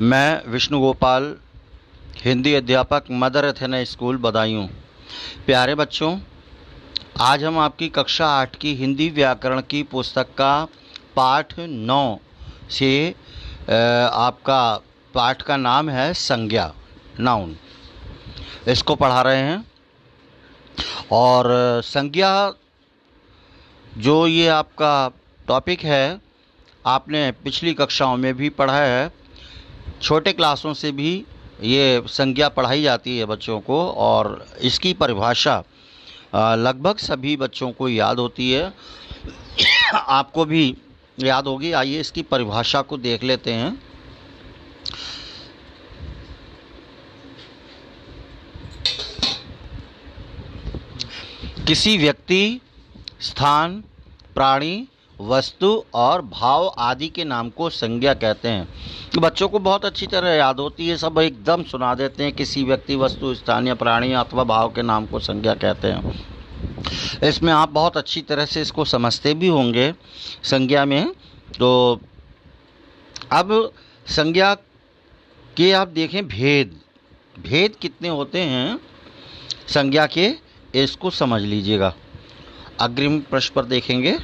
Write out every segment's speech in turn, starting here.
मैं विष्णु गोपाल, हिंदी अध्यापक, mother Athena school, Badaun. प्यारे बच्चों, आज हम आपकी कक्षा 8 की हिंदी व्याकरण की पुस्तक का पाठ 9 से आपका पाठ का नाम है संज्ञा, नाउन, इसको पढ़ा रहे हैं। और संज्ञा जो ये आपका टॉपिक है, आपने पिछली कक्षाओं में भी पढ़ा है। छोटे क्लासों से भी ये संज्ञा पढ़ाई जाती है बच्चों को, और इसकी परिभाषा लगभग सभी बच्चों को याद होती है। आपको भी याद होगी। आइए इसकी परिभाषा को देख लेते हैं। किसी व्यक्ति, स्थान, प्राणी, वस्तु और भाव आदि के नाम को संज्ञा कहते हैं। तो बच्चों को बहुत अच्छी तरह याद होती है, सब एकदम सुना देते हैं। किसी व्यक्ति, वस्तु, स्थान या प्राणी अथवा भाव के नाम को संज्ञा कहते हैं। इसमें आप बहुत अच्छी तरह से इसको समझते भी होंगे संज्ञा में। तो अब संज्ञा के आप देखें भेद कितने होते हैं संज्ञा के, इसको समझ लीजिएगा। अग्रिम पृष्ठ पर देखेंगे।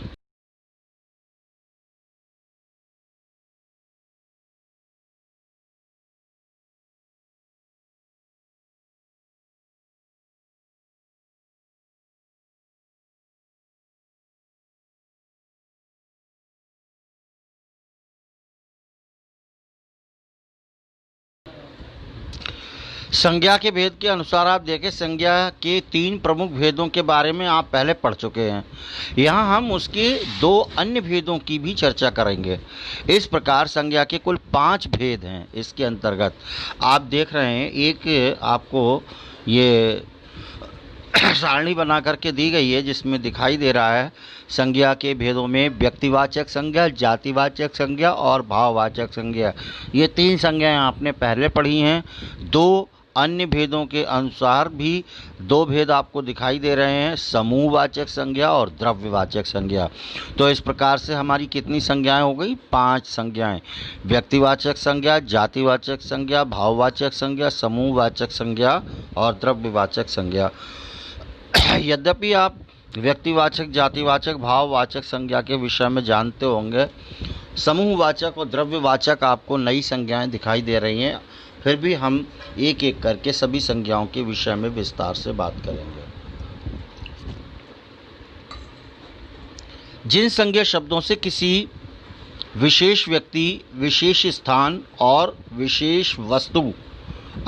संज्ञा के भेद के अनुसार आप देखें, संज्ञा के 3 प्रमुख भेदों के बारे में आप पहले पढ़ चुके हैं। यहाँ हम उसके 2 अन्य भेदों की भी चर्चा करेंगे। इस प्रकार संज्ञा के कुल 5 भेद हैं। इसके अंतर्गत आप देख रहे हैं, एक आपको ये सारणी बना करके दी गई है, जिसमें दिखाई दे रहा है संज्ञा के भेदों में व्यक्तिवाचक संज्ञा, जातिवाचक संज्ञा और भाववाचक संज्ञा। ये 3 संज्ञाएं आपने पहले पढ़ी हैं। 2 अन्य भेदों के अनुसार भी 2 भेद आपको दिखाई दे रहे हैं, समूहवाचक संज्ञा और द्रव्यवाचक संज्ञा। तो इस प्रकार से हमारी कितनी संज्ञाएं हो गई? 5 संज्ञाएं। व्यक्तिवाचक संज्ञा, जातिवाचक संज्ञा, भाववाचक संज्ञा, समूहवाचक संज्ञा और द्रव्यवाचक संज्ञा। यद्यपि आप व्यक्तिवाचक, जातिवाचक, भाववाचक संज्ञा के विषय में जानते होंगे, समूहवाचक और द्रव्यवाचक आपको नई संज्ञाएं दिखाई दे रही हैं। फिर भी हम एक एक करके सभी संज्ञाओं के विषय में विस्तार से बात करेंगे। जिन संज्ञा शब्दों से किसी विशेष व्यक्ति, विशेष स्थान और विशेष वस्तु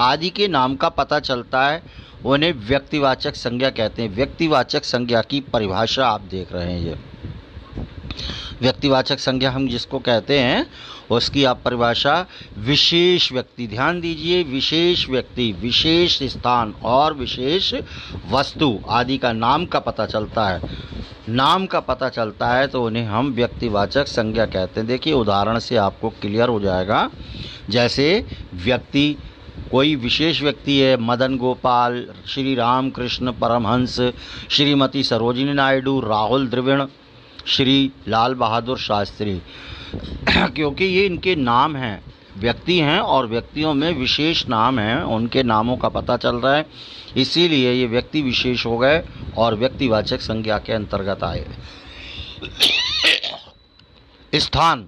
आदि के नाम का पता चलता है, उन्हें व्यक्तिवाचक संज्ञा कहते हैं। व्यक्तिवाचक संज्ञा की परिभाषा आप देख रहे हैं। ये व्यक्तिवाचक संज्ञा हम जिसको कहते हैं, उसकी आप परिभाषा, विशेष व्यक्ति, ध्यान दीजिए, विशेष व्यक्ति, विशेष स्थान और विशेष वस्तु आदि का नाम का पता चलता है। नाम का पता चलता है तो उन्हें हम व्यक्तिवाचक संज्ञा कहते हैं। देखिए उदाहरण से आपको क्लियर हो जाएगा। जैसे व्यक्ति, कोई विशेष व्यक्ति है, मदन गोपाल, श्री राम कृष्ण परमहंस, श्रीमती सरोजिनी नायडू, राहुल द्रविड़, श्री लाल बहादुर शास्त्री, क्योंकि ये इनके नाम हैं, व्यक्ति हैं और व्यक्तियों में विशेष नाम हैं, उनके नामों का पता चल रहा है, इसीलिए ये व्यक्ति विशेष हो गए और व्यक्तिवाचक संज्ञा के अंतर्गत आए। स्थान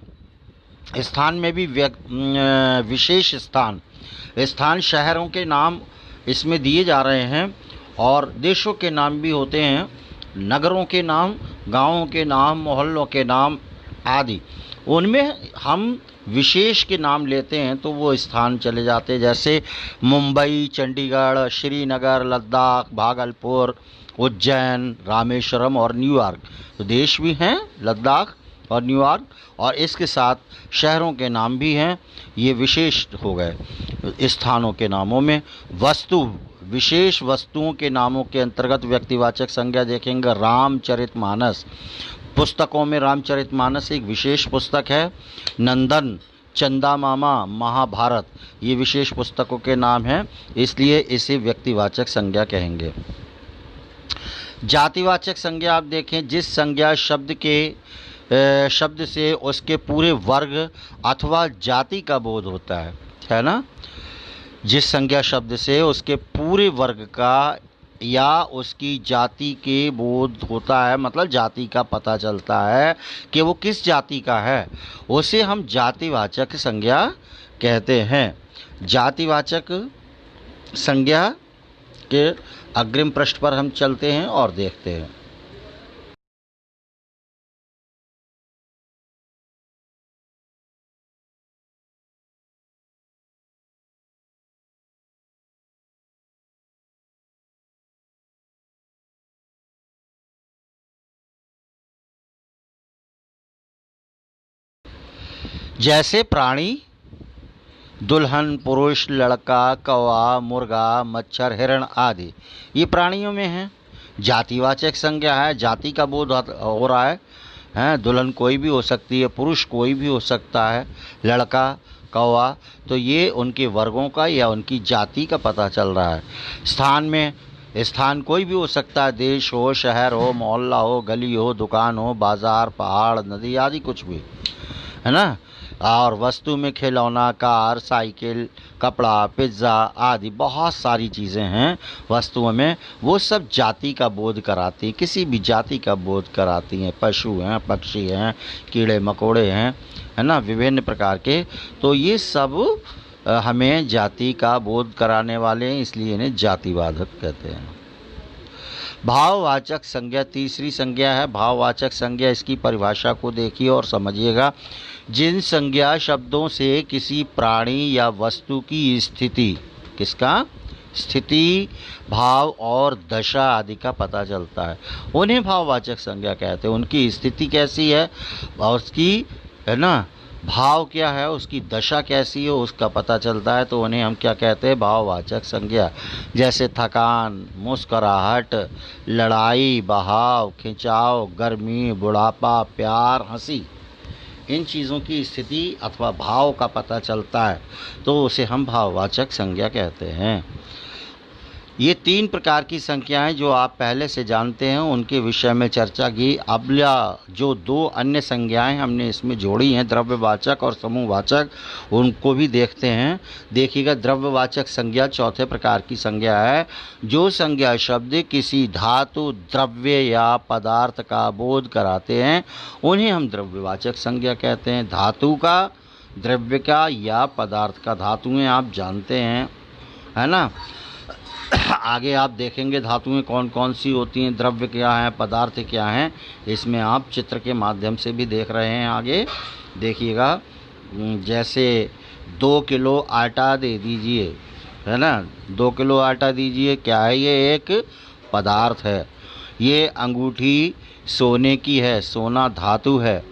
में भी विशेष स्थान शहरों के नाम इसमें दिए जा रहे हैं, और देशों के नाम भी होते हैं, नगरों के नाम, गांवों के नाम, मोहल्लों के नाम आदि। उनमें हम विशेष के नाम लेते हैं तो वो स्थान चले जाते हैं। जैसे मुंबई, चंडीगढ़, श्रीनगर, लद्दाख, भागलपुर, उज्जैन, रामेश्वरम और न्यूयॉर्क। तो देश भी हैं लद्दाख और न्यूयॉर्क, और इसके साथ शहरों के नाम भी हैं। ये विशेष हो गए स्थानों के नामों में। वस्तु, विशेष वस्तुओं के नामों के अंतर्गत व्यक्तिवाचक संज्ञा देखेंगे। रामचरितमानस, पुस्तकों में रामचरितमानस एक विशेष पुस्तक है। नंदन, चंदा मामा, महाभारत, ये विशेष पुस्तकों के नाम हैं, इसलिए इसे व्यक्तिवाचक संज्ञा कहेंगे। जातिवाचक संज्ञा आप देखें, जिस संज्ञा शब्द से उसके पूरे वर्ग अथवा जाति का बोध होता है। है ना, जिस संज्ञा शब्द से उसके पूरे वर्ग का या उसकी जाति के बोध होता है, मतलब जाति का पता चलता है कि वो किस जाति का है, उसे हम जातिवाचक संज्ञा कहते हैं। जातिवाचक संज्ञा के अग्रिम पृष्ठ पर हम चलते हैं और देखते हैं। जैसे प्राणी, दुल्हन, पुरुष, लड़का, कौवा, मुर्गा, मच्छर, हिरण आदि, ये प्राणियों में हैं। जातिवाचक संज्ञा है, जाति का बोध हो रहा है। दुल्हन कोई भी हो सकती है, पुरुष कोई भी हो सकता है, लड़का, कौवा, तो ये उनके वर्गों का या उनकी जाति का पता चल रहा है। स्थान में, स्थान कोई भी हो सकता है, देश हो, शहर हो, मोहल्ला हो, गली हो, दुकान हो, बाजार, पहाड़, नदी आदि कुछ भी, है ना। और वस्तु में खिलौना, कार, साइकिल, कपड़ा, पिज्ज़ा आदि बहुत सारी चीज़ें हैं वस्तुओं में, वो सब जाति का बोध कराती हैं, किसी भी जाति का बोध कराती हैं। पशु हैं, पक्षी हैं, कीड़े मकोड़े हैं, है ना, विभिन्न प्रकार के, तो ये सब हमें जाति का बोध कराने वाले हैं, इसलिए इन्हें जातिवाचक कहते हैं। भाववाचक संज्ञा तीसरी संज्ञा है। भाववाचक संज्ञा, इसकी परिभाषा को देखिए और समझिएगा। जिन संज्ञा शब्दों से किसी प्राणी या वस्तु की स्थिति, किसका, स्थिति, भाव और दशा आदि का पता चलता है, उन्हें भाववाचक संज्ञा कहते हैं। उनकी स्थिति कैसी है और उसकी, है ना, भाव क्या है, उसकी दशा कैसी है, उसका पता चलता है, तो उन्हें हम क्या कहते हैं, भाववाचक संज्ञा। जैसे थकान, मुस्कुराहट, लड़ाई, बहाव, खिंचाव, गर्मी, बुढ़ापा, प्यार, हंसी, इन चीज़ों की स्थिति अथवा भाव का पता चलता है, तो उसे हम भाववाचक संज्ञा कहते हैं। ये तीन प्रकार की संज्ञाएं जो आप पहले से जानते हैं, उनके विषय में चर्चा की। अब जो दो अन्य संज्ञाएं हमने इसमें जोड़ी हैं, द्रव्यवाचक और समूहवाचक, उनको भी देखते हैं। देखिएगा, द्रव्यवाचक संज्ञा चौथे प्रकार की संज्ञा है। जो संज्ञा शब्द किसी धातु, द्रव्य या पदार्थ का बोध कराते हैं, उन्हें हम द्रव्यवाचक संज्ञा कहते हैं। धातु का, द्रव्य का या पदार्थ का, धातुएँ आप जानते हैं, है ना। आगे आप देखेंगे धातुएं कौन कौन सी होती हैं, द्रव्य क्या है, पदार्थ क्या हैं, इसमें आप चित्र के माध्यम से भी देख रहे हैं। आगे देखिएगा, जैसे 2 किलो आटा दे दीजिए, है ना, 2 किलो आटा दीजिए, क्या है, ये एक पदार्थ है। ये अंगूठी सोने की है, सोना धातु है।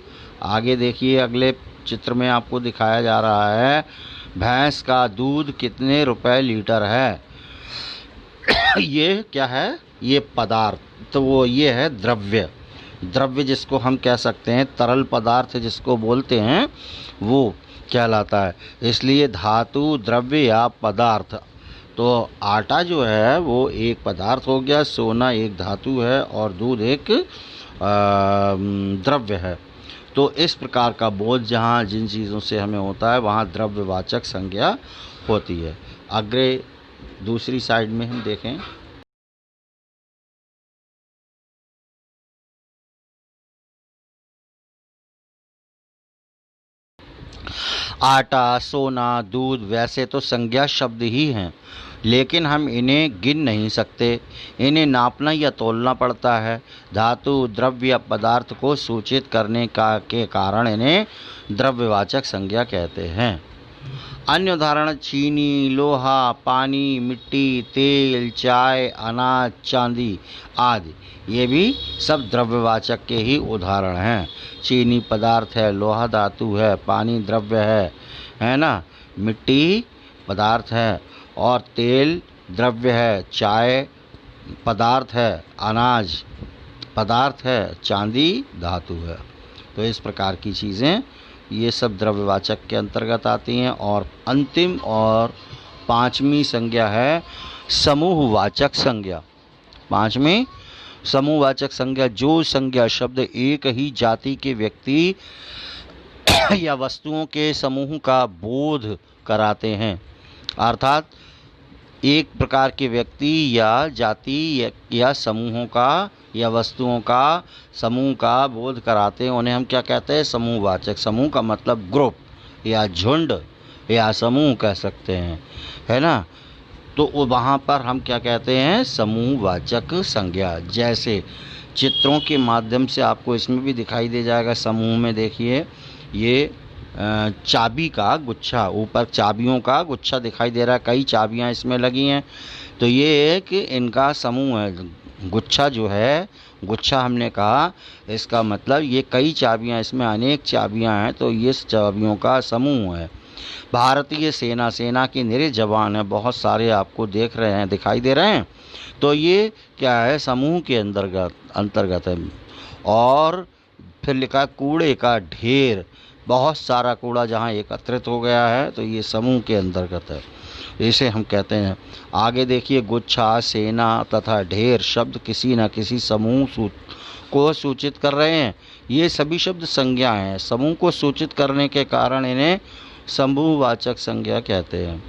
आगे देखिए, अगले चित्र में आपको दिखाया जा रहा है, भैंस का दूध कितने रुपए लीटर है। ये क्या है, ये पदार्थ, तो वो ये है द्रव्य। द्रव्य जिसको हम कह सकते हैं, तरल पदार्थ जिसको बोलते हैं, वो कहलाता है। इसलिए धातु, द्रव्य या पदार्थ, तो आटा जो है वो एक पदार्थ हो गया, सोना एक धातु है और दूध एक द्रव्य है। तो इस प्रकार का बोध जहाँ जिन चीज़ों से हमें होता है, वहाँ द्रव्यवाचक संज्ञा होती है। आगे दूसरी साइड में हम देखें, आटा, सोना, दूध वैसे तो संज्ञा शब्द ही हैं, लेकिन हम इन्हें गिन नहीं सकते, इन्हें नापना या तोलना पड़ता है। धातु, द्रव्य या पदार्थ को सूचित करने के कारण इन्हें द्रव्यवाचक संज्ञा कहते हैं। अन्य उदाहरण, चीनी, लोहा, पानी, मिट्टी, तेल, चाय, अनाज, चांदी आदि, ये भी सब द्रव्यवाचक के ही उदाहरण हैं। चीनी पदार्थ है, लोहा धातु है, पानी द्रव्य है ना, मिट्टी पदार्थ है और तेल द्रव्य है, चाय पदार्थ है, अनाज पदार्थ है, चांदी धातु है। तो इस प्रकार की चीज़ें ये सब द्रव्यवाचक के अंतर्गत आती हैं। और अंतिम और पांचवी संज्ञा है समूहवाचक संज्ञा। पांचवी समूहवाचक संज्ञा, जो संज्ञा शब्द एक ही जाति के व्यक्ति या वस्तुओं के समूह का बोध कराते हैं। अर्थात एक प्रकार के व्यक्ति या जाति या समूहों का या वस्तुओं का समूह का बोध कराते हैं, उन्हें हम क्या कहते हैं? समूहवाचक। समूह का मतलब ग्रुप या झुंड या समूह कह सकते हैं, है ना। तो वहाँ पर हम क्या कहते हैं? समूहवाचक संज्ञा। जैसे चित्रों के माध्यम से आपको इसमें भी दिखाई दे जाएगा। समूह में देखिए, ये चाबी का गुच्छा, ऊपर चाबियों का गुच्छा दिखाई दे रहा है, कई चाबियां इसमें लगी हैं, तो ये एक इनका समूह है। गुच्छा जो है, गुच्छा हमने कहा, इसका मतलब ये कई चाबियां, इसमें अनेक चाबियां हैं, तो ये चाबियों का समूह है। भारतीय सेना, सेना के निरे जवान हैं, बहुत सारे आपको देख रहे हैं, दिखाई दे रहे हैं, तो ये क्या है? समूह के अंतर्गत है। और फिर लिखा कूड़े का ढेर, बहुत सारा कूड़ा जहाँ एकत्रित हो गया है, तो ये समूह के अंतर्गत है, इसे हम कहते हैं। आगे देखिए, गुच्छा, सेना तथा ढेर शब्द किसी न किसी समूह को सूचित कर रहे हैं। ये सभी शब्द संज्ञा हैं, समूह को सूचित करने के कारण इन्हें समूहवाचक संज्ञा कहते हैं।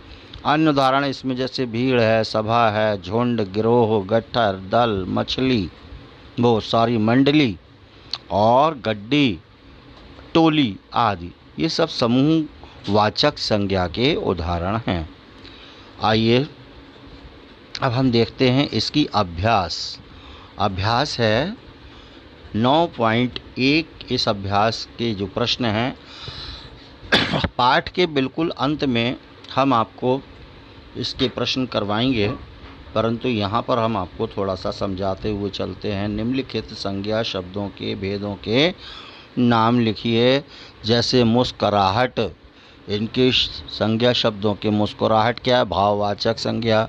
अन्य उदाहरण इसमें जैसे भीड़ है, सभा है, झुंड, गिरोह, गट्ठर, दल, मछली, बहुत सारी मंडली और गड्डी, टोली आदि, ये सब समूहवाचक संज्ञा के उदाहरण हैं। आइए अब हम देखते हैं इसकी अभ्यास है 9.1। इस अभ्यास के जो प्रश्न हैं, पाठ के बिल्कुल अंत में हम आपको इसके प्रश्न करवाएंगे, परंतु यहाँ पर हम आपको थोड़ा सा समझाते हुए चलते हैं। निम्नलिखित संज्ञा शब्दों के भेदों के नाम लिखिए। जैसे मुस्कुराहट, इनके संज्ञा शब्दों के, मुस्कुराहट क्या है? भाववाचक संज्ञा।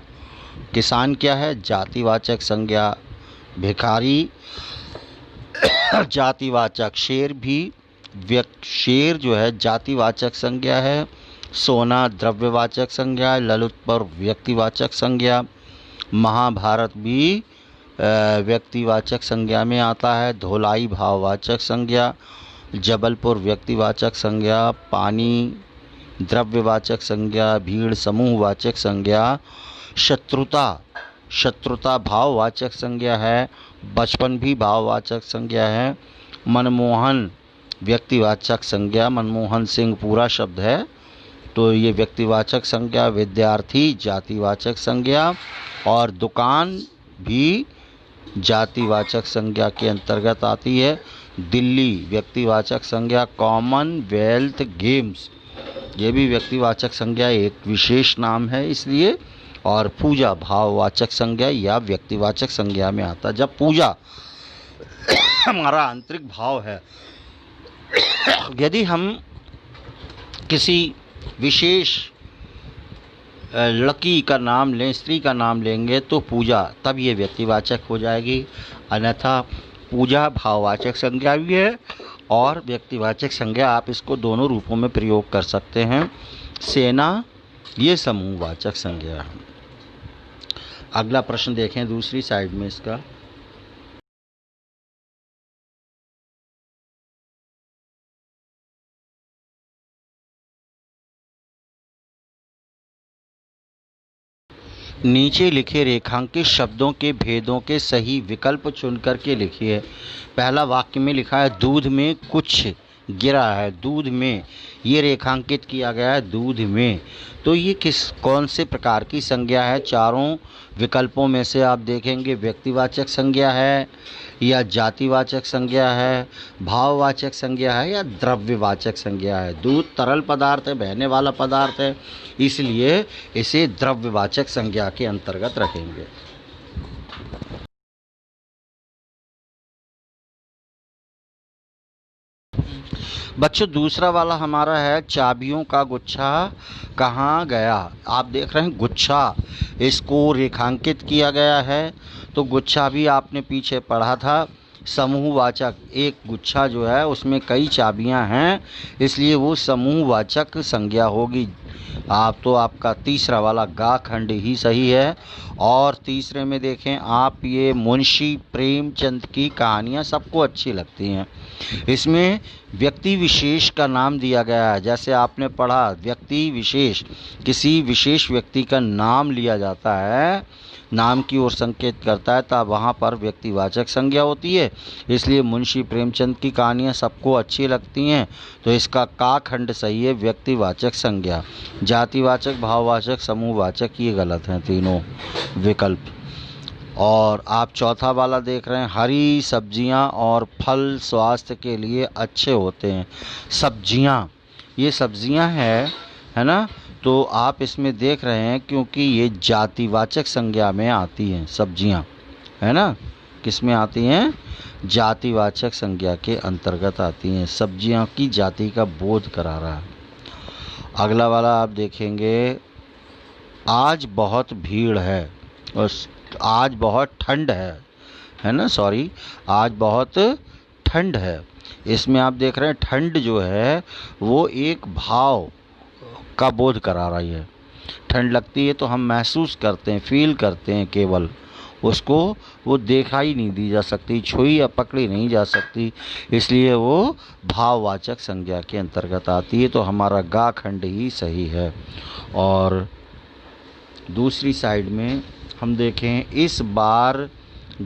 किसान क्या है? जातिवाचक संज्ञा। भिखारी जातिवाचक। शेर जो है जातिवाचक संज्ञा है। सोना द्रव्यवाचक संज्ञा। ललितपुर व्यक्तिवाचक संज्ञा। महाभारत भी व्यक्तिवाचक संज्ञा में आता है। धोलाई भाववाचक संज्ञा। जबलपुर व्यक्तिवाचक संज्ञा। पानी द्रव्यवाचक संज्ञा। भीड़ समूहवाचक संज्ञा। शत्रुता भाववाचक संज्ञा है। बचपन भी भाववाचक संज्ञा है। मनमोहन व्यक्तिवाचक संज्ञा। मनमोहन सिंह पूरा शब्द है, तो ये व्यक्तिवाचक संज्ञा। विद्यार्थी जातिवाचक संज्ञा। और दुकान भी जातिवाचक संज्ञा के अंतर्गत आती है। दिल्ली व्यक्तिवाचक संज्ञा। कॉमनवेल्थ गेम्स, ये भी व्यक्तिवाचक संज्ञा एक विशेष नाम है इसलिए। और पूजा भाववाचक संज्ञा या व्यक्तिवाचक संज्ञा में आता। जब पूजा हमारा आंतरिक भाव है, यदि हम किसी विशेष लड़की का नाम लें, स्त्री का नाम लेंगे, तो पूजा, तब ये व्यक्तिवाचक हो जाएगी। अन्यथा पूजा भाववाचक संज्ञा भी है और व्यक्तिवाचक संज्ञा, आप इसको दोनों रूपों में प्रयोग कर सकते हैं। सेना ये समूहवाचक संज्ञा है। अगला प्रश्न देखें दूसरी साइड में इसका। नीचे लिखे रेखांकित शब्दों के भेदों के सही विकल्प चुनकर के लिखिए। पहला वाक्य में लिखा है दूध में कुछ गिरा है। दूध में, ये रेखांकित किया गया है दूध में, तो ये कौन से प्रकार की संज्ञा है? चारों विकल्पों में से आप देखेंगे व्यक्तिवाचक संज्ञा है या जातिवाचक संज्ञा है, भाववाचक संज्ञा है या द्रव्यवाचक संज्ञा है। दूध तरल पदार्थ है, बहने वाला पदार्थ है, इसलिए इसे द्रव्यवाचक संज्ञा के अंतर्गत रखेंगे। बच्चों दूसरा वाला हमारा है चाबियों का गुच्छा कहाँ गया। आप देख रहे हैं गुच्छा, इसको रेखांकित किया गया है, तो गुच्छा भी आपने पीछे पढ़ा था समूहवाचक। एक गुच्छा जो है उसमें कई चाबियां हैं, इसलिए वो समूहवाचक संज्ञा होगी। आप तो आपका तीसरा वाला गा खंड ही सही है। और तीसरे में देखें आप, ये मुंशी प्रेमचंद की कहानियाँ सबको अच्छी लगती हैं। इसमें व्यक्ति विशेष का नाम दिया गया है। जैसे आपने पढ़ा, व्यक्ति विशेष, किसी विशेष व्यक्ति का नाम लिया जाता है, नाम की ओर संकेत करता है, तब वहाँ पर व्यक्तिवाचक संज्ञा होती है। इसलिए मुंशी प्रेमचंद की कहानियाँ सबको अच्छी लगती हैं, तो इसका का खंड सही है, व्यक्तिवाचक संज्ञा। जातिवाचक, भाववाचक, समूहवाचक ये गलत हैं तीनों विकल्प। और आप चौथा वाला देख रहे हैं, हरी सब्जियां और फल स्वास्थ्य के लिए अच्छे होते हैं। सब्जियां, ये सब्जियां है ना, तो आप इसमें देख रहे हैं क्योंकि ये जातिवाचक संज्ञा में आती हैं सब्जियां, है ना, किस में आती हैं, जातिवाचक संज्ञा के अंतर्गत आती हैं। सब्जियां की जाति का बोध करा रहा है। अगला वाला आप देखेंगे, आज बहुत भीड़ है और आज बहुत ठंड है ना, सॉरी, आज बहुत ठंड है। इसमें आप देख रहे हैं ठंड जो है वो एक भाव का बोध करा रही है। ठंड लगती है तो हम महसूस करते हैं, फील करते हैं, केवल उसको वो देखा ही नहीं दी जा सकती, छुई या पकड़ी नहीं जा सकती, इसलिए वो भाववाचक संज्ञा के अंतर्गत आती है। तो हमारा गा खंड ही सही है। और दूसरी साइड में हम देखें, इस बार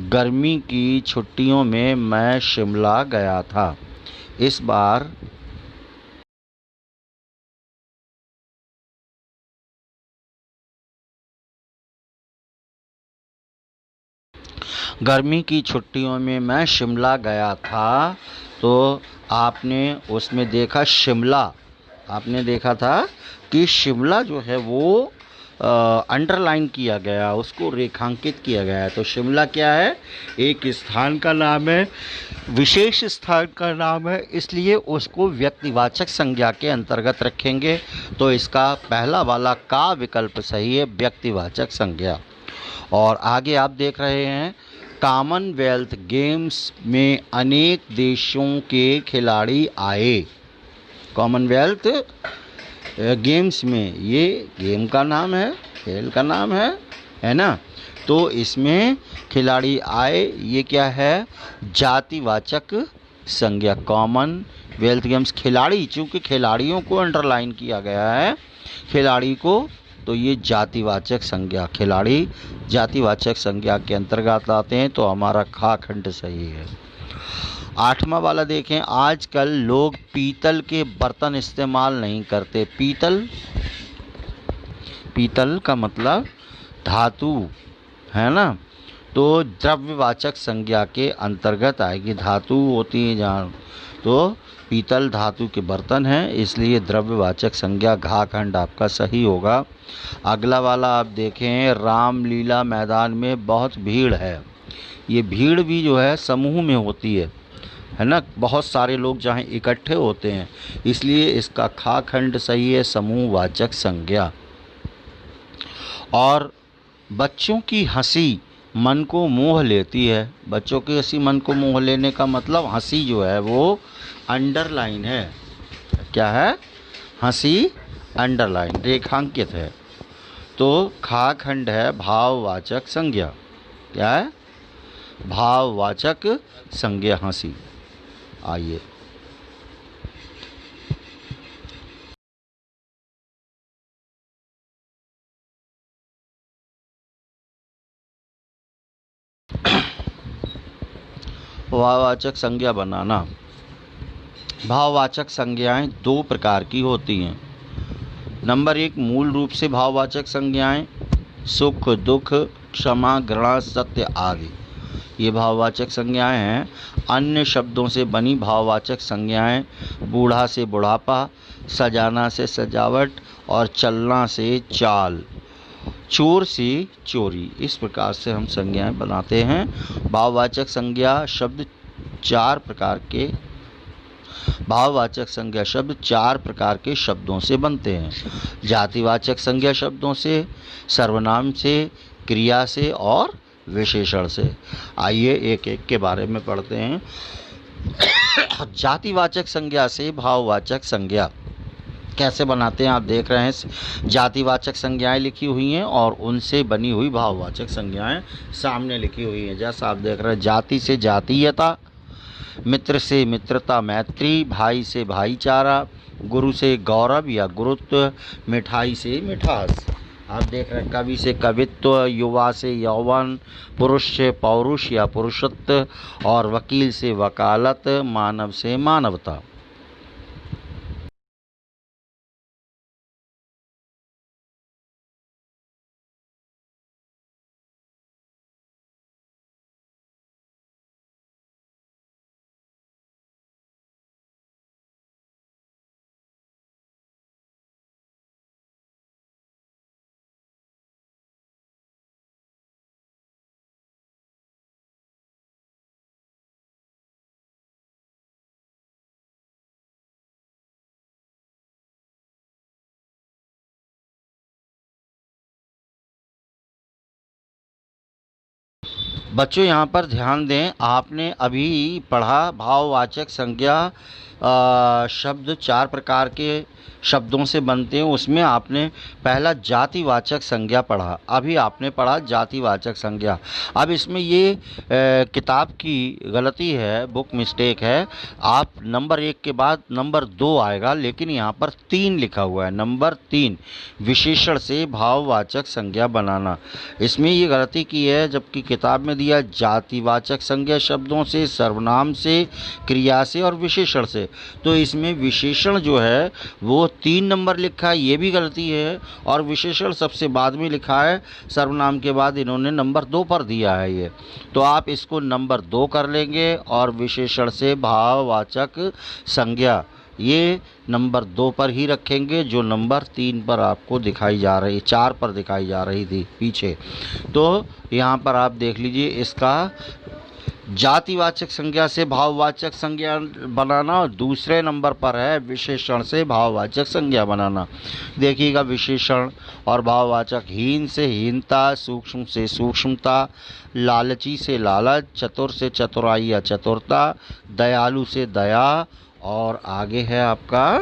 गर्मी की छुट्टियों में मैं शिमला गया था। इस बार गर्मी की छुट्टियों में मैं शिमला गया था, तो आपने उसमें देखा शिमला, आपने देखा था कि शिमला जो है वो अंडरलाइन किया गया, उसको रेखांकित किया गया है। तो शिमला क्या है, एक स्थान का नाम है, विशेष स्थान का नाम है, इसलिए उसको व्यक्तिवाचक संज्ञा के अंतर्गत रखेंगे। तो इसका पहला वाला का विकल्प सही है, व्यक्तिवाचक संज्ञा। और आगे आप देख रहे हैं, कॉमनवेल्थ गेम्स में अनेक देशों के खिलाड़ी आए। कॉमनवेल्थ गेम्स में, ये गेम का नाम है, खेल का नाम है ना, तो इसमें खिलाड़ी आए, ये क्या है, जातिवाचक संज्ञा। कॉमनवेल्थ गेम्स, खिलाड़ी, चूँकि खिलाड़ियों को अंडरलाइन किया गया है, खिलाड़ी को, तो ये जातिवाचक संज्ञा, खिलाड़ी जातिवाचक संज्ञा के अंतर्गत आते हैं। तो हमारा खा खंड सही है। आठवां वाला देखें, आजकल लोग पीतल के बर्तन इस्तेमाल नहीं करते। पीतल, पीतल का मतलब धातु है ना, तो द्रव्यवाचक संज्ञा के अंतर्गत आएगी। धातु होती है जहाँ, तो पीतल धातु के बर्तन हैं, इसलिए द्रव्यवाचक संज्ञा घा खंड आपका सही होगा। अगला वाला आप देखें, रामलीला मैदान में बहुत भीड़ है। ये भीड़ भी जो है समूह में होती है ना, बहुत सारे लोग जहाँ इकट्ठे होते हैं, इसलिए इसका खा खंड सही है, समूहवाचक संज्ञा। और बच्चों की हंसी मन को मोह लेती है। बच्चों की हंसी मन को मोह लेने का मतलब, हंसी जो है वो अंडरलाइन है। क्या है, हंसी अंडरलाइन, रेखांकित है। तो खा खंड है भाववाचक संज्ञा। क्या है, भाववाचक संज्ञा हंसी। आइए भाववाचक संज्ञा बनाना। भाववाचक संज्ञाएं दो प्रकार की होती हैं। नंबर एक, मूल रूप से भाववाचक संज्ञाएं, सुख, दुख, क्षमा, घृणा, सत्य आदि, ये भाववाचक संज्ञाएं हैं। अन्य शब्दों से बनी भाववाचक संज्ञाएं, बूढ़ा से बुढ़ापा, सजाना से सजावट और चलना से चाल, चोर से चोरी, इस प्रकार से हम संज्ञाएं बनाते हैं। भाववाचक संज्ञा शब्द चार प्रकार के, भाववाचक संज्ञा शब्द चार प्रकार के शब्दों से बनते हैं। जातिवाचक संज्ञा शब्दों से, सर्वनाम से, क्रिया से और विशेषण से। आइए एक एक के बारे में पढ़ते हैं। जातिवाचक संज्ञा से भाववाचक संज्ञा। कैसे बनाते हैं आप देख रहे हैं। जातिवाचक संज्ञाएं लिखी हुई हैं और उनसे बनी हुई भाववाचक संज्ञाएं सामने लिखी हुई हैं। जैसा आप देख रहे हैं, जाति से जातीयता, मित्र से मित्रता मैत्री, भाई से भाईचारा, गुरु से गौरव या गुरुत्व, मिठाई से मिठास। आप देख रहे हैं, कवि से कवित्व, युवा से यौवन, पुरुष से पौरुष या पुरुषत्व और वकील से वकालत, मानव से मानवता। बच्चों यहाँ पर ध्यान दें, आपने अभी पढ़ा भाववाचक संज्ञा शब्द 4 प्रकार के शब्दों से बनते हैं। उसमें आपने पहला जातिवाचक संज्ञा पढ़ा, अभी आपने पढ़ा जातिवाचक संज्ञा। अब इसमें ये किताब की गलती है, बुक मिस्टेक है। आप नंबर 1 के बाद नंबर 2 आएगा, लेकिन यहाँ पर 3 लिखा हुआ है। नंबर 3, विशेषण से भाववाचक संज्ञा बनाना। इसमें ये गलती की है, जबकि किताब में दिया जातिवाचक संज्ञा शब्दों से, सर्वनाम से, क्रिया से और विशेषण से। तो इसमें विशेषण जो है वो 3 नंबर लिखा है, ये भी गलती है। और विशेषण सबसे बाद में लिखा है, सर्वनाम के बाद इन्होंने नंबर 2 पर दिया है ये। तो आप इसको नंबर 2 कर लेंगे और विशेषण से भाववाचक संज्ञा ये नंबर 2 पर ही रखेंगे, जो नंबर 3 पर आपको दिखाई जा रही, 4 पर दिखाई जा रही थी पीछे। तो यहाँ पर आप देख लीजिए, इसका जातिवाचक संज्ञा से भाववाचक संज्ञा बनाना और दूसरे नंबर पर है विशेषण से भाववाचक संज्ञा बनाना। देखिएगा, विशेषण और भाववाचक, हीन से हीनता, सूक्ष्म से सूक्ष्मता, लालची से लालच, चतुर से चतुराई या चतुरता, दयालु से दया, और आगे है आपका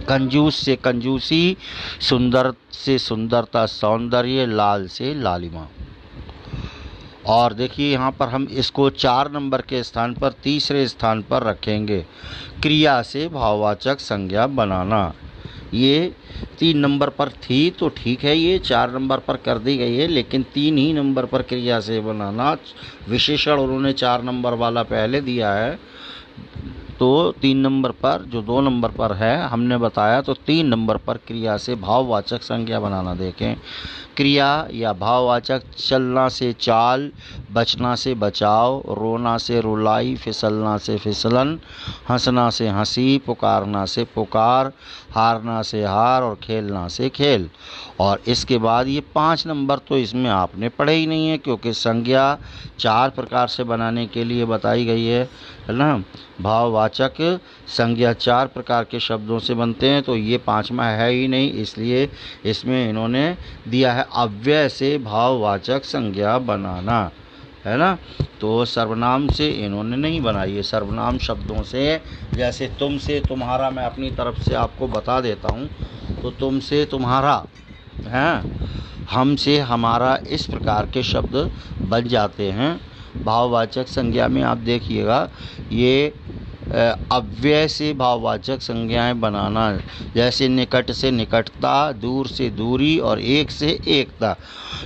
कंजूस से कंजूसी, सुंदर से सुंदरता सौंदर्य, लाल से लालिमा। और देखिए यहाँ पर हम इसको 4 नंबर के स्थान पर तीसरे स्थान पर रखेंगे, क्रिया से भाववाचक संज्ञा बनाना। ये 3 नंबर पर थी तो ठीक है, ये 4 नंबर पर कर दी गई है, लेकिन 3 ही नंबर पर क्रिया से बनाना। विशेषण उन्होंने 4 नंबर वाला पहले दिया है, तो 3 नंबर पर, जो 2 नंबर पर है हमने बताया, तो 3 नंबर पर क्रिया से भाववाचक संज्ञा बनाना। देखें, क्रिया या भाववाचक, चलना से चाल, बचना से बचाव, रोना से रुलाई, फिसलना से फिसलन, हंसना से हंसी, पुकारना से पुकार, हारना से हार और खेलना से खेल। और इसके बाद ये 5 नंबर तो इसमें आपने पढ़े ही नहीं है, क्योंकि संज्ञा 4 प्रकार से बनाने के लिए बताई गई है ना। भाववाचक संज्ञा 4 प्रकार के शब्दों से बनते हैं, तो ये 5वां है ही नहीं, इसलिए इसमें इन्होंने दिया है अव्यय से भाववाचक संज्ञा बनाना, है ना। तो सर्वनाम से इन्होंने नहीं बनाई है, सर्वनाम शब्दों से, जैसे तुम से तुम्हारा, मैं अपनी तरफ से आपको बता देता हूँ। तो तुम से तुम्हारा है, हम से हमारा, इस प्रकार के शब्द बन जाते हैं भाववाचक संज्ञा में। आप देखिएगा, ये अव्यय से भाववाचक संज्ञाएं बनाना, जैसे निकट से निकटता, दूर से दूरी और एक से एकता।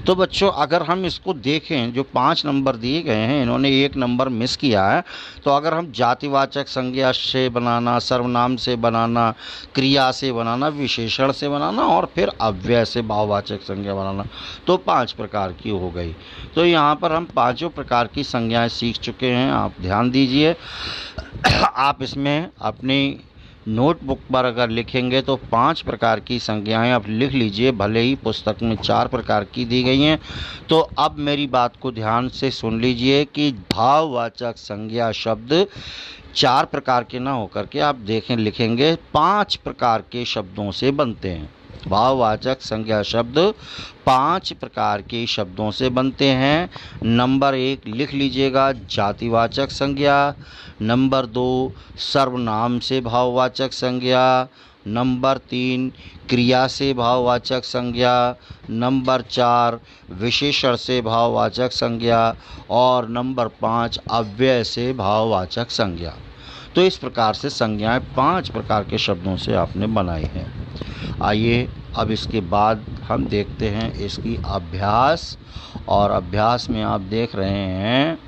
तो बच्चों, अगर हम इसको देखें, जो 5 नंबर दिए गए हैं, इन्होंने 1 नंबर मिस किया है। तो अगर हम जातिवाचक संज्ञा से बनाना, सर्वनाम से बनाना, क्रिया से बनाना, विशेषण से बनाना और फिर अव्यय से भाववाचक संज्ञा बनाना, तो 5 प्रकार की हो गई। तो यहाँ पर हम 5 प्रकार की संज्ञाएं सीख चुके हैं। आप ध्यान दीजिए, आप इसमें अपनी नोटबुक पर अगर लिखेंगे तो 5 प्रकार की संज्ञाएं आप लिख लीजिए, भले ही पुस्तक में 4 प्रकार की दी गई हैं। तो अब मेरी बात को ध्यान से सुन लीजिए कि भाववाचक संज्ञा शब्द 4 प्रकार के ना होकर के आप देखें लिखेंगे 5 प्रकार के शब्दों से बनते हैं। भाववाचक संज्ञा शब्द 5 प्रकार के शब्दों से बनते हैं। नंबर 1 लिख लीजिएगा, जातिवाचक संज्ञा। नंबर 2, सर्वनाम से भाववाचक संज्ञा। नंबर 3 क्रिया से भाववाचक संज्ञा, नंबर 4 विशेषण से भाववाचक संज्ञा और नंबर 5 अव्यय से भाववाचक संज्ञा। तो इस प्रकार से संज्ञाएं 5 प्रकार के शब्दों से आपने बनाई हैं। आइए अब इसके बाद हम देखते हैं इसकी अभ्यास, और अभ्यास में आप देख रहे हैं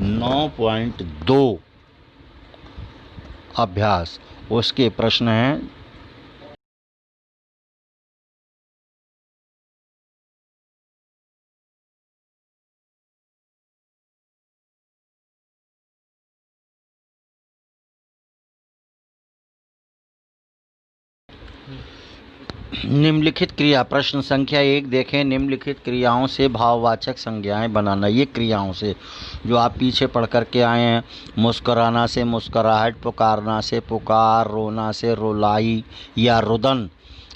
9.2 अभ्यास, उसके प्रश्न हैं। निम्नलिखित क्रिया, प्रश्न संख्या 1 देखें। निम्नलिखित क्रियाओं से भाववाचक संज्ञाएं बनाना। ये क्रियाओं से जो आप पीछे पढ़ कर के आए हैं, मुस्कुराना से मुस्कुराहट, पुकारना से पुकार, रोना से रुलाई या रुदन,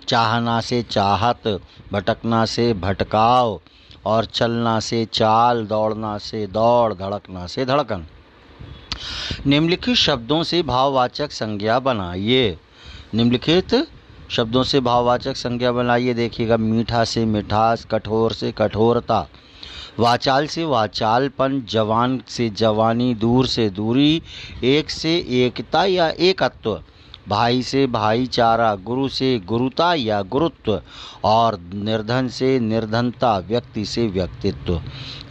चाहना से चाहत, भटकना से भटकाव और चलना से चाल, दौड़ना से दौड़, धड़कना से धड़कन। निम्नलिखित शब्दों से भाववाचक संज्ञा बनाइए। निम्नलिखित शब्दों से भाववाचक संज्ञा बनाइए। देखिएगा, मीठा से मिठास, कठोर से कठोरता, वाचाल से वाचालपन, जवान से जवानी, दूर से दूरी, एक से एकता या एकत्व, भाई से भाईचारा, गुरु से गुरुता या गुरुत्व और निर्धन से निर्धनता, व्यक्ति से व्यक्तित्व।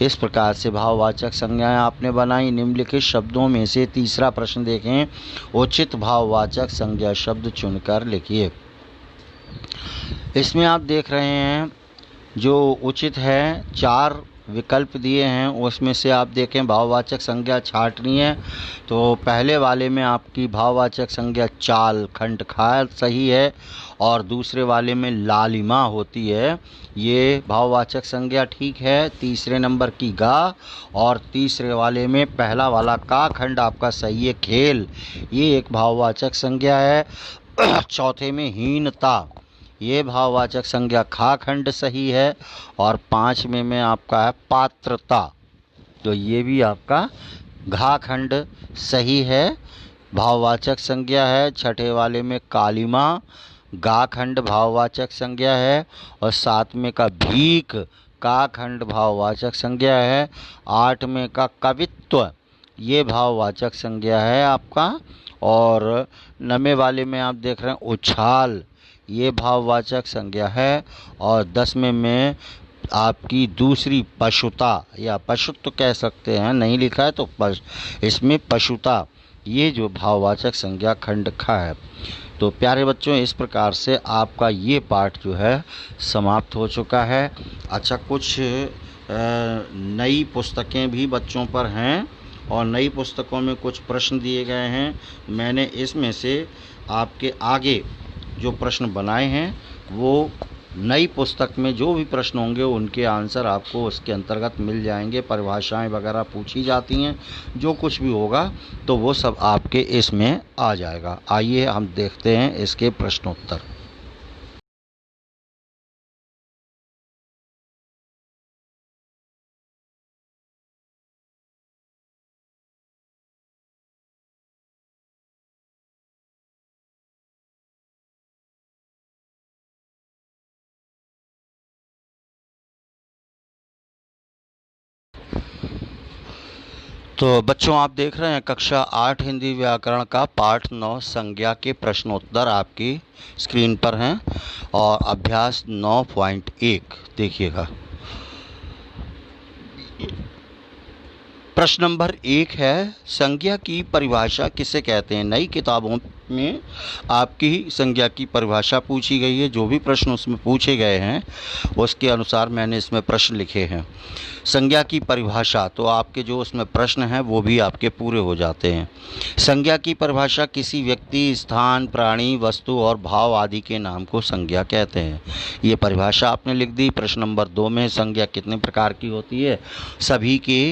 इस प्रकार से भाववाचक संज्ञाएं आपने बनाई। निम्नलिखित शब्दों में से तीसरा प्रश्न देखें। उचित भाववाचक संज्ञा शब्द चुनकर लिखिए। इसमें आप देख रहे हैं जो उचित है, 4 विकल्प दिए हैं, उसमें से आप देखें भाववाचक संज्ञा छांटनी है तो पहले वाले में आपकी भाववाचक संज्ञा चाल, खंड खा सही है, और दूसरे वाले में लालिमा होती है, ये भाववाचक संज्ञा ठीक है। तीसरे नंबर की गा, और तीसरे वाले में पहला वाला का खंड आपका सही है, खेल, ये एक भाववाचक संज्ञा है। चौथे में हीनता, ये भाववाचक संज्ञा खा खंड सही है, और 5वें में आपका है पात्रता, तो ये भी आपका घा खंड सही है, भाववाचक संज्ञा है। छठे वाले में कालिमा, गा खंड भाववाचक संज्ञा है, और 7वें का भीख, का खंड भाववाचक संज्ञा है। 8वें का कवित्व, ये भाववाचक संज्ञा है आपका, और 9वें वाले में आप देख रहे हैं उछाल, ये भाववाचक संज्ञा है, और 10वें में आपकी दूसरी पशुता या पशुत्व कह सकते हैं, नहीं लिखा है तो इसमें पशुता, ये जो भाववाचक संज्ञा खंड खा है। तो प्यारे बच्चों, इस प्रकार से आपका ये पाठ जो है समाप्त हो चुका है। अच्छा, कुछ नई पुस्तकें भी बच्चों पर हैं, और नई पुस्तकों में कुछ प्रश्न दिए गए हैं। मैंने इसमें से आपके आगे जो प्रश्न बनाए हैं वो नई पुस्तक में जो भी प्रश्न होंगे उनके आंसर आपको उसके अंतर्गत मिल जाएंगे। परिभाषाएं वगैरह पूछी जाती हैं, जो कुछ भी होगा तो वो सब आपके इसमें आ जाएगा। आइए हम देखते हैं इसके प्रश्नोत्तर। तो बच्चों, आप देख रहे हैं कक्षा 8 हिंदी व्याकरण का पाठ 9 संज्ञा के प्रश्नोत्तर आपकी स्क्रीन पर हैं, और अभ्यास 9.1 देखिएगा। प्रश्न नंबर 1 है, संज्ञा की परिभाषा किसे कहते हैं। नई किताबों में आपकी संज्ञा की परिभाषा पूछी गई है। जो भी प्रश्न उसमें पूछे गए हैं उसके अनुसार मैंने इसमें प्रश्न लिखे हैं। संज्ञा की परिभाषा, तो आपके जो उसमें प्रश्न हैं वो भी आपके पूरे हो जाते हैं। संज्ञा की परिभाषा किसी व्यक्ति, स्थान, प्राणी, वस्तु और भाव आदि के नाम को संज्ञा कहते हैं। ये परिभाषा आपने लिख दी। प्रश्न नंबर 2 में संज्ञा कितने प्रकार की होती है, सभी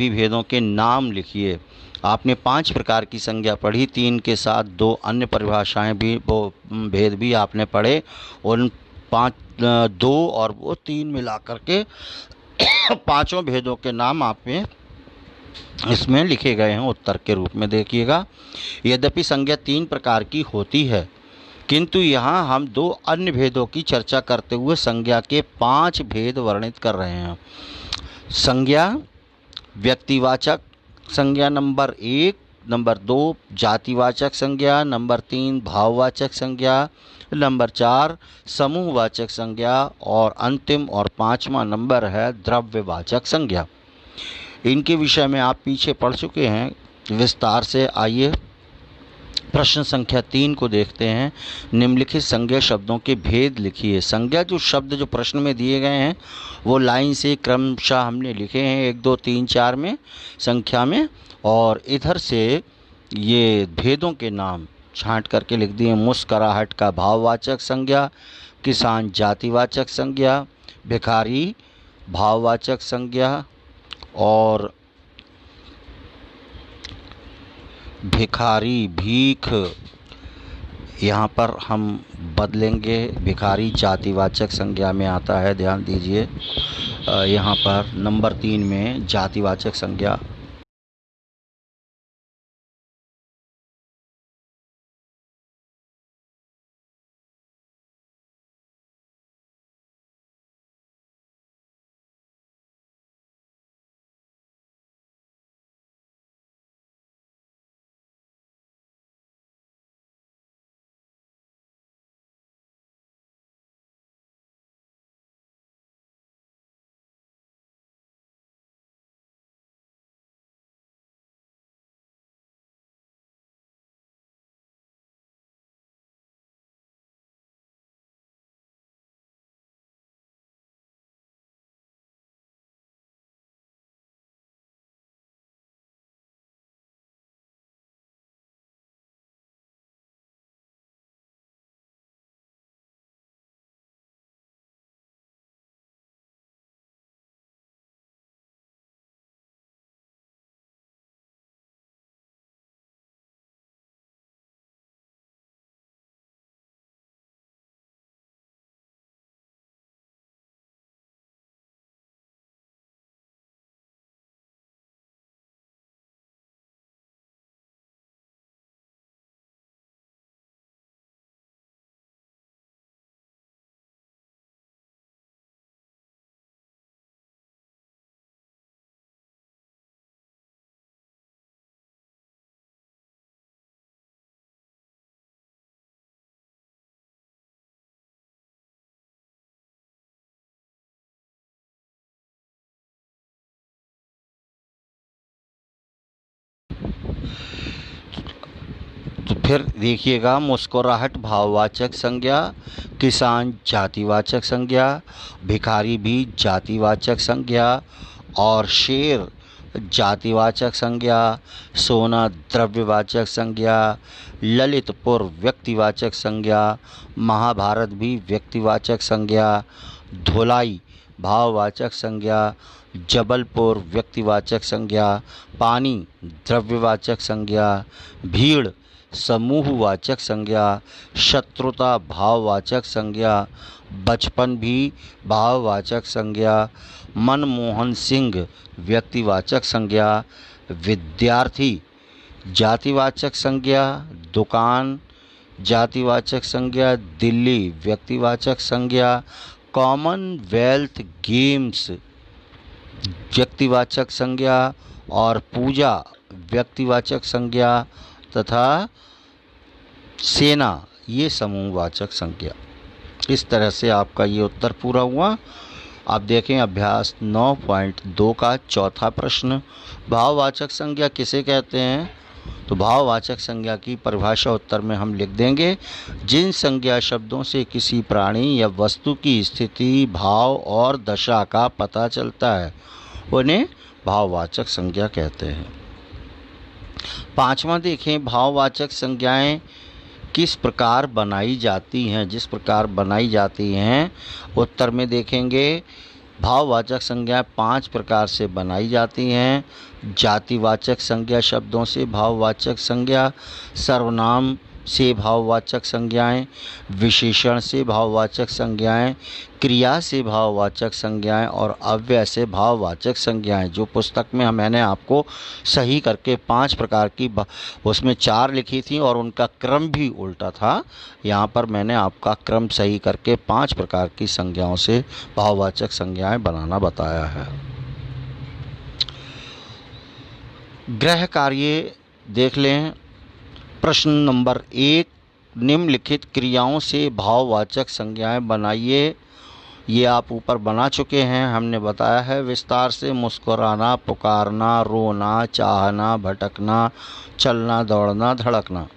भेदों के नाम लिखिए। आपने 5 प्रकार की संज्ञा पढ़ी, 3 के साथ 2 अन्य परिभाषाएं भी, वो भेद भी आपने पढ़े। उन 2 और वो 3 मिला करके 5 भेदों के नाम आपने इसमें लिखे गए हैं उत्तर के रूप में। देखिएगा, यद्यपि संज्ञा 3 प्रकार की होती है, किंतु यहाँ हम 2 अन्य भेदों की चर्चा करते हुए संज्ञा के 5 भेद वर्णित कर रहे हैं। संज्ञा व्यक्तिवाचक संज्ञा नंबर 1, नंबर 2 जातिवाचक संज्ञा, नंबर 3 भाववाचक संज्ञा, नंबर 4 समूहवाचक संज्ञा और अंतिम और 5वां नंबर है द्रव्यवाचक संज्ञा। इनके विषय में आप पीछे पढ़ चुके हैं विस्तार से। आइए प्रश्न संख्या 3 को देखते हैं। निम्नलिखित संज्ञा शब्दों के भेद लिखिए। संज्ञा जो शब्द जो प्रश्न में दिए गए हैं वो लाइन से क्रमशः हमने लिखे हैं 1 2 3 4 में संख्या में, और इधर से ये भेदों के नाम छांट करके लिख दिए। मुस्कुराहट का भाववाचक संज्ञा, किसान जातिवाचक संज्ञा, भिखारी भाववाचक संज्ञा और भिखारी भीख, यहाँ पर हम बदलेंगे, भिखारी जातिवाचक संज्ञा में आता है, ध्यान दीजिए। यहाँ पर नंबर 3 में जातिवाचक संज्ञा। तो फिर देखिएगा, मुस्कुराहट भाववाचक संज्ञा, किसान जातिवाचक संज्ञा, भिखारी भी जातिवाचक संज्ञा और शेर जातिवाचक संज्ञा, सोना द्रव्यवाचक संज्ञा, ललितपुर व्यक्तिवाचक संज्ञा, महाभारत भी व्यक्तिवाचक संज्ञा, धुलाई भाववाचक संज्ञा, जबलपुर व्यक्तिवाचक संज्ञा, पानी द्रव्यवाचक संज्ञा, भीड़ समूहवाचक संज्ञा, शत्रुता भाववाचक संज्ञा, बचपन भी भाववाचक संज्ञा, मनमोहन सिंह व्यक्तिवाचक संज्ञा, विद्यार्थी जातिवाचक संज्ञा, दुकान जातिवाचक संज्ञा, दिल्ली व्यक्तिवाचक संज्ञा, कॉमनवेल्थ गेम्स व्यक्तिवाचक संज्ञा और पूजा व्यक्तिवाचक संज्ञा तथा सेना ये समूहवाचक संज्ञा। इस तरह से आपका ये उत्तर पूरा हुआ। आप देखें अभ्यास 9.2 का चौथा प्रश्न, भाववाचक संज्ञा किसे कहते हैं? तो भाववाचक संज्ञा की परिभाषा उत्तर में हम लिख देंगे, जिन संज्ञा शब्दों से किसी प्राणी या वस्तु की स्थिति, भाव और दशा का पता चलता है उन्हें भाववाचक संज्ञा कहते हैं। 5वां देखें, भाववाचक संज्ञाएं किस प्रकार बनाई जाती हैं? जिस प्रकार बनाई जाती हैं उत्तर में देखेंगे, भाववाचक संज्ञा 5 प्रकार से बनाई जाती हैं। जातिवाचक संज्ञा शब्दों से भाववाचक संज्ञा, सर्वनाम से भाववाचक संज्ञाएं, विशेषण से भाववाचक संज्ञाएं, क्रिया से भाववाचक संज्ञाएं और अव्यय से भाववाचक संज्ञाएं। जो पुस्तक में मैंने आपको सही करके 5 प्रकार की उसमें 4 लिखी थी और उनका क्रम भी उल्टा था। यहाँ पर मैंने आपका क्रम सही करके 5 प्रकार की संज्ञाओं से भाववाचक संज्ञाएं बनाना बताया है। गृह कार्य देख लें। प्रश्न नंबर 1, निम्नलिखित क्रियाओं से भाववाचक संज्ञाएं बनाइए। ये आप ऊपर बना चुके हैं, हमने बताया है विस्तार से। मुस्कुराना, पुकारना, रोना, चाहना, भटकना, चलना, दौड़ना, धड़कना।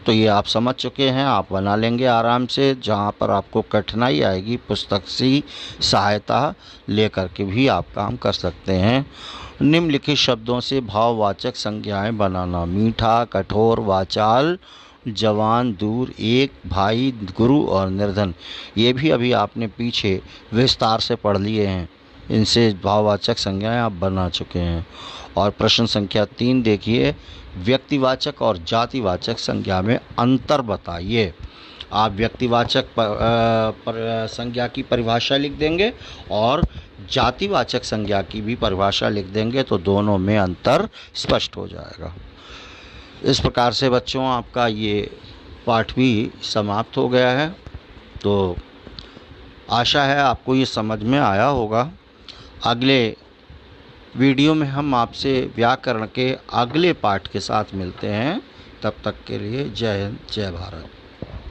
तो ये आप समझ चुके हैं, आप बना लेंगे आराम से। जहाँ पर आपको कठिनाई आएगी पुस्तक से सहायता लेकर के भी आप काम कर सकते हैं। निम्नलिखित शब्दों से भाववाचक संज्ञाएं बनाना। मीठा, कठोर, वाचाल, जवान, दूर, एक, भाई, गुरु और निर्धन। ये भी अभी आपने पीछे विस्तार से पढ़ लिए हैं। इनसे भाववाचक संज्ञाएं आप बना चुके हैं। और प्रश्न संख्या 3 देखिए, व्यक्तिवाचक और जातिवाचक संज्ञा में अंतर बताइए। आप व्यक्तिवाचक संज्ञा की परिभाषा लिख देंगे और जातिवाचक संज्ञा की भी परिभाषा लिख देंगे, तो दोनों में अंतर स्पष्ट हो जाएगा। इस प्रकार से बच्चों आपका ये पाठ भी समाप्त हो गया है। तो आशा है आपको ये समझ में आया होगा। अगले वीडियो में हम आपसे व्याकरण के अगले पाठ के साथ मिलते हैं। तब तक के लिए जय हिंद, जय भारत।